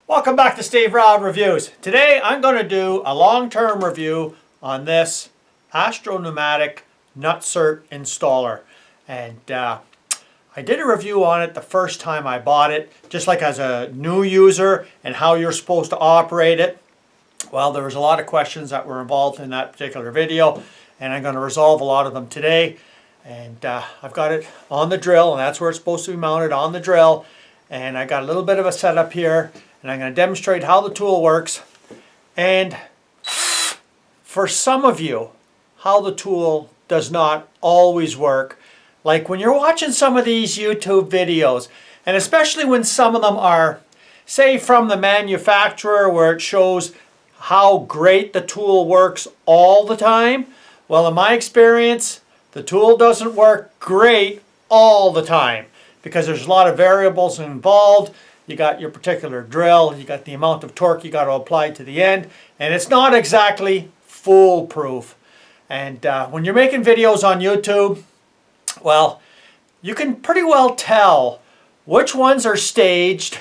Welcome back to Steve Rod Reviews. Today I'm going to do a long-term review on this Astro Nutsert installer. And I did a review on it the first time I bought it, just like as a new user and how you're supposed to operate it. Well, there was a lot of questions that were involved in that particular video, and I'm going to resolve a lot of them today. And I've got it on the drill, and that's where it's supposed to be mounted, on the drill. And I got a little bit of a setup here, and I'm going to demonstrate how the tool works, and for some of you, how the tool does not always work. Like when you're watching some of these YouTube videos, and especially when some of them are, say, from the manufacturer, where it shows how great the tool works all the time. Well, in my experience, the tool doesn't work great all the time because there's a lot of variables involved. You got your particular drill, you got the amount of torque you got to apply to the end, and it's not exactly foolproof. And when you're making videos on YouTube, well, you can pretty well tell which ones are staged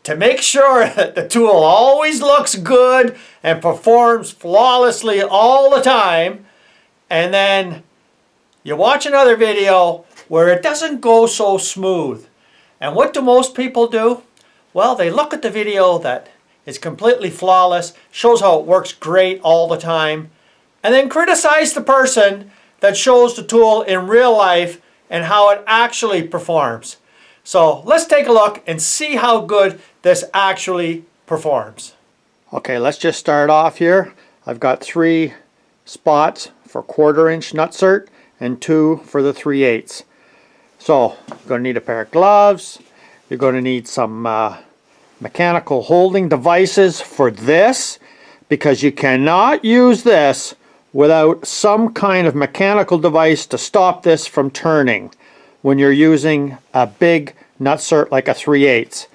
to make sure that the tool always looks good and performs flawlessly all the time. And then you watch another video where it doesn't go so smooth. And what do most people do? Well, they look at the video that is completely flawless, shows how it works great all the time, and then criticize the person that shows the tool in real life and how it actually performs. So let's take a look and see how good this actually performs. Okay, let's just start off here. I've got 3 spots for 1/4" Nutsert and 2 for the 3/8. So you're going to need a pair of gloves. You're going to need some mechanical holding devices for this, because you cannot use this without some kind of mechanical device to stop this from turning when you're using a big Nutsert like a 3/8.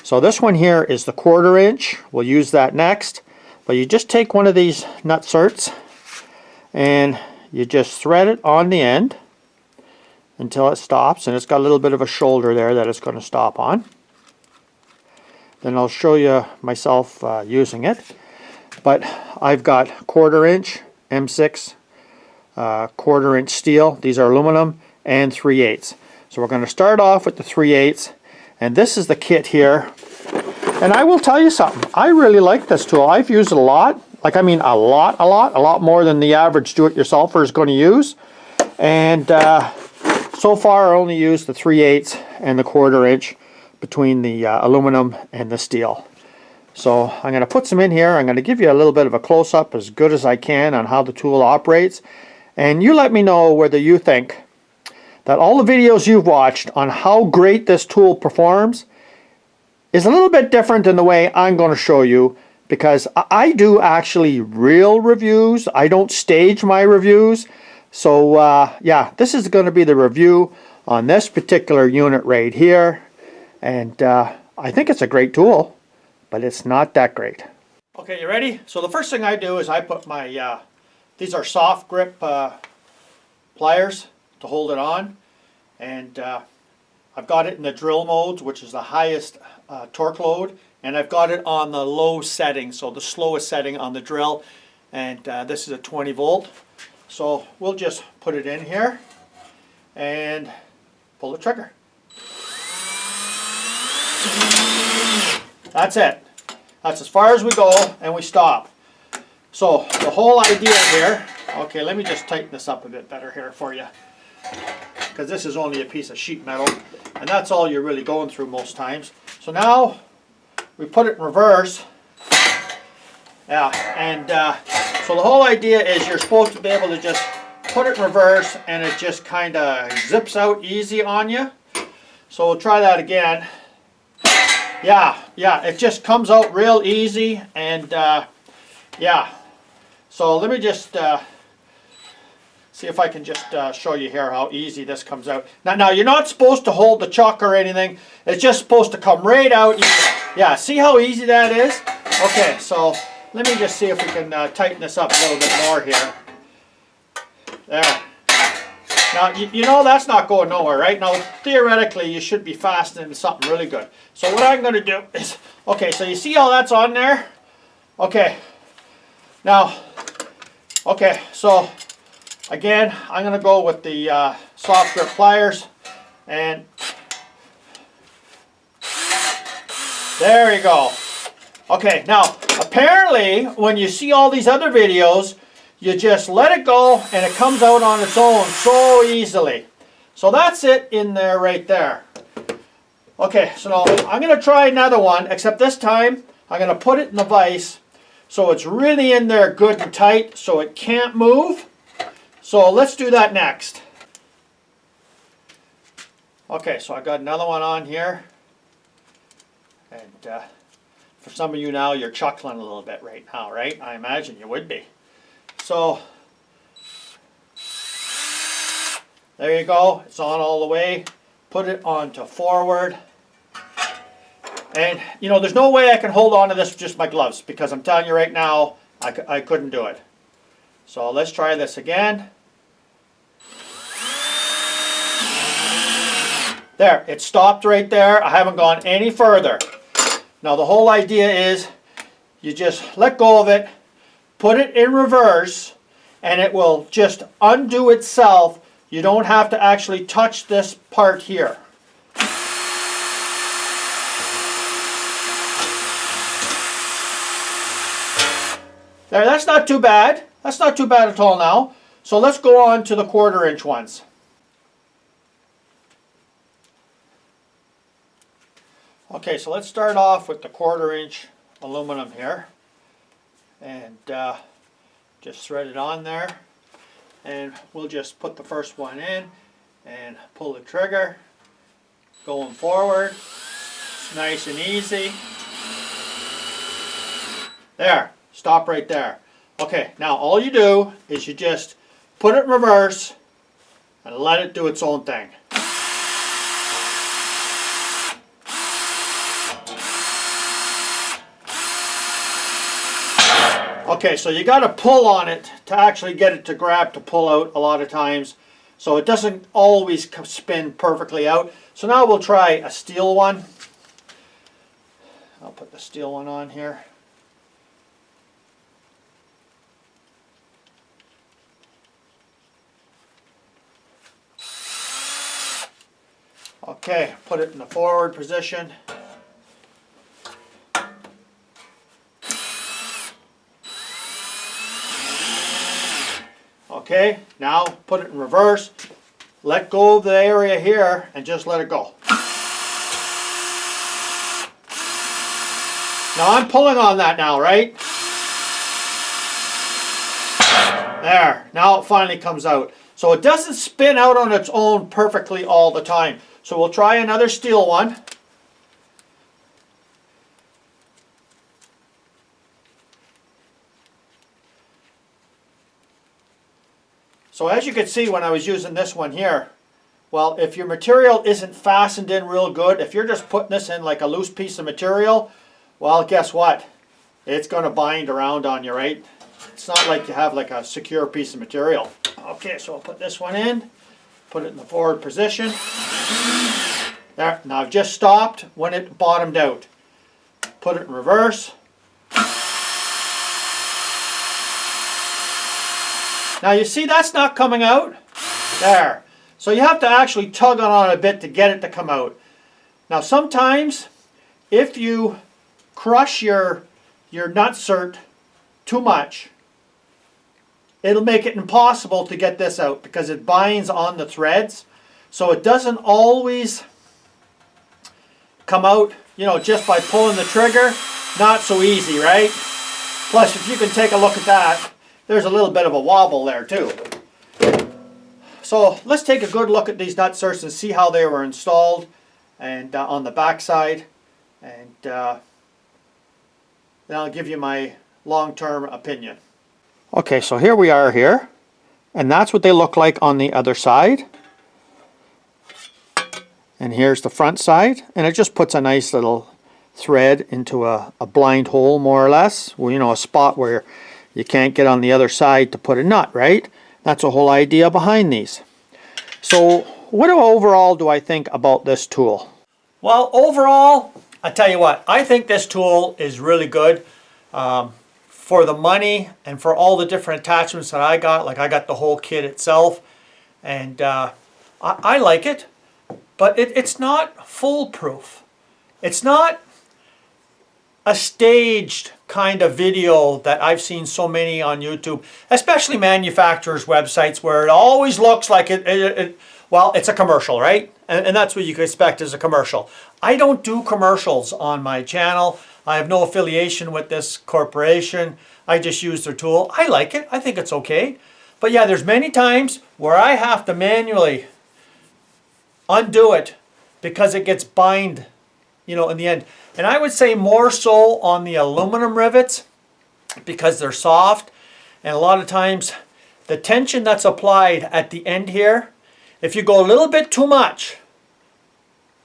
So this one here is the 1/4". We'll use that next. But you just take one of these Nutserts and you just thread it on the end until it stops, and it's got a little bit of a shoulder there that it's going to stop on. Then I'll show you myself using it. But I've got 1/4" M6, 1/4" steel. These are aluminum, and 3/8. So we're going to start off with the 3/8, and this is the kit here. And I will tell you something. I really like this tool. I've used it a lot. Like, I mean, a lot more than the average do-it-yourselfer is going to use. And so far I only used the 3/8 and the 1/4" between the aluminum and the steel. So I'm going to put some in here. I'm going to give you a little bit of a close-up as good as I can on how the tool operates. And you let me know whether you think that all the videos you've watched on how great this tool performs is a little bit different than the way I'm going to show you, because I do actually real reviews. I don't stage my reviews. So yeah, this is going to be the review on this particular unit right here. And I think it's a great tool, but it's not that great. Okay, you ready? So the first thing I do is I put my, these are soft grip pliers to hold it on. And I've got it in the drill modes, which is the highest torque load. And I've got it on the low setting, so the slowest setting on the drill. And this is a 20 volt. So we'll just put it in here and pull the trigger. That's it. That's as far as we go, and we stop. So the whole idea here, okay, let me just tighten this up a bit better here for you, because this is only a piece of sheet metal, and that's all you're really going through most times. So now we put it in reverse. Yeah, and so the whole idea is you're supposed to be able to just put it in reverse, and it just kind of zips out easy on you. So we'll try that again. Yeah, it just comes out real easy, and yeah. So let me just see if I can just show you here how easy this comes out. Now you're not supposed to hold the chuck or anything. It's just supposed to come right out easy. Yeah, see how easy that is? Okay, so let me just see if we can tighten this up a little bit more here. There. Now, you know that's not going nowhere, right? Now, theoretically, you should be fastening to something really good. So what I'm going to do is, okay, so you see how that's on there? Okay. Now, okay, so again, I'm going to go with the soft grip pliers, and there you go. Okay, now, apparently, when you see all these other videos, you just let it go and it comes out on its own so easily. So that's it in there right there. Okay, so now I'm going to try another one, except this time I'm going to put it in the vise so it's really in there good and tight so it can't move. So let's do that next. Okay, so I got another one on here. And for some of you now, you're chuckling a little bit right now, right? I imagine you would be. So, there you go. It's on all the way. Put it onto forward. And, you know, there's no way I can hold on to this with just my gloves, because I'm telling you right now, I couldn't do it. So let's try this again. There, it stopped right there. I haven't gone any further. Now the whole idea is you just let go of it, put it in reverse, and it will just undo itself. You don't have to actually touch this part here. There, that's not too bad. That's not too bad at all now. So let's go on to the 1/4 inch ones. Okay, so let's start off with the 1/4 inch aluminum here. And just thread it on there. And we'll just put the first one in and pull the trigger. Going forward. It's nice and easy. There. Stop right there. Okay, now all you do is you just put it in reverse and let it do its own thing. Okay, so you got to pull on it to actually get it to grab to pull out a lot of times. So it doesn't always spin perfectly out. So now we'll try a steel one. I'll put the steel one on here. Okay, put it in the forward position. Okay, now put it in reverse. Let go of the area here and just let it go. Now I'm pulling on that now, right? There, now it finally comes out. So it doesn't spin out on its own perfectly all the time. So we'll try another steel one. So as you can see when I was using this one here, well, if your material isn't fastened in real good, if you're just putting this in like a loose piece of material, well, guess what? It's going to bind around on you, right? It's not like you have like a secure piece of material. Okay, so I'll put this one in, put it in the forward position. There, now I've just stopped when it bottomed out. Put it in reverse. Now you see that's not coming out? There. So you have to actually tug on it a bit to get it to come out. Now sometimes if you crush your nutsert too much, it'll make it impossible to get this out because it binds on the threads. So it doesn't always come out, you know, just by pulling the trigger. Not so easy, right? Plus, if you can take a look at that, there's a little bit of a wobble there too. So let's take a good look at these nutserts and see how they were installed and on the back side. And then I'll give you my long-term opinion. Okay, so here we are here. And that's what they look like on the other side. And here's the front side, and it just puts a nice little thread into a blind hole, more or less. Well, you know, a spot where you can't get on the other side to put a nut, right? That's the whole idea behind these. So what overall do I think about this tool? Well, overall, I tell you what, I think this tool is really good for the money and for all the different attachments that I got. Like I got the whole kit itself, and I like it, but it's not foolproof. It's not a staged kind of video that I've seen so many on YouTube, especially manufacturers' websites, where it always looks like well, it's a commercial, right? And that's what you can expect as a commercial. I don't do commercials on my channel. I have no affiliation with this corporation. I just use their tool. I like it. I think it's okay. But yeah, there's many times where I have to manually undo it because it gets bind, you know, in the end. And I would say more so on the aluminum rivets because they're soft. And a lot of times the tension that's applied at the end here, if you go a little bit too much,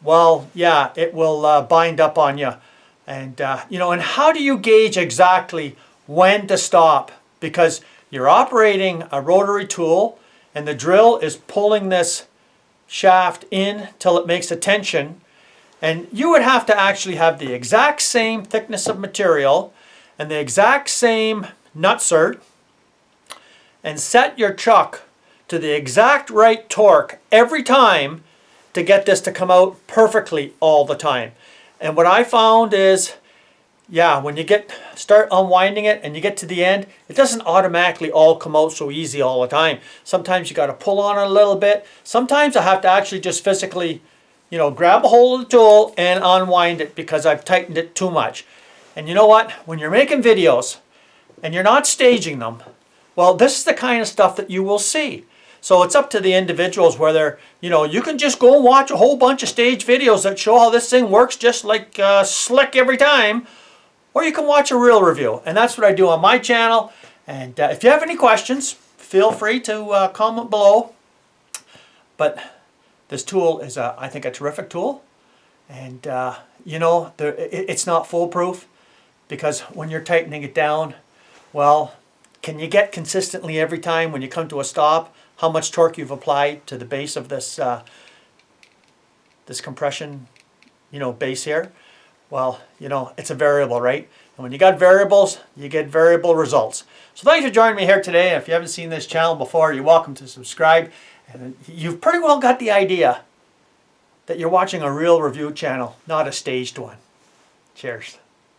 well, yeah, it will bind up on you. And, you know, and how do you gauge exactly when to stop? Because you're operating a rotary tool and the drill is pulling this shaft in till it makes a tension. And you would have to actually have the exact same thickness of material and the exact same nutsert and set your chuck to the exact right torque every time to get this to come out perfectly all the time. And what I found is, yeah, when you start unwinding it and you get to the end, it doesn't automatically all come out so easy all the time. Sometimes you got to pull on it a little bit. Sometimes I have to actually just physically, you know, grab a hold of the tool and unwind it because I've tightened it too much. And you know what? When you're making videos and you're not staging them, well, this is the kind of stuff that you will see. So it's up to the individuals whether, you know, you can just go and watch a whole bunch of stage videos that show how this thing works just like slick every time, or you can watch a real review. And that's what I do on my channel. And if you have any questions, feel free to comment below. But this tool is, I think, a terrific tool. And, you know, it's not foolproof because when you're tightening it down, well, can you get consistently every time when you come to a stop how much torque you've applied to the base of this this compression, you know, base here? Well, you know, it's a variable, right? And when you got variables, you get variable results. So thanks for joining me here today. If you haven't seen this channel before, you're welcome to subscribe. And you've pretty well got the idea that you're watching a real review channel, not a staged one. Cheers.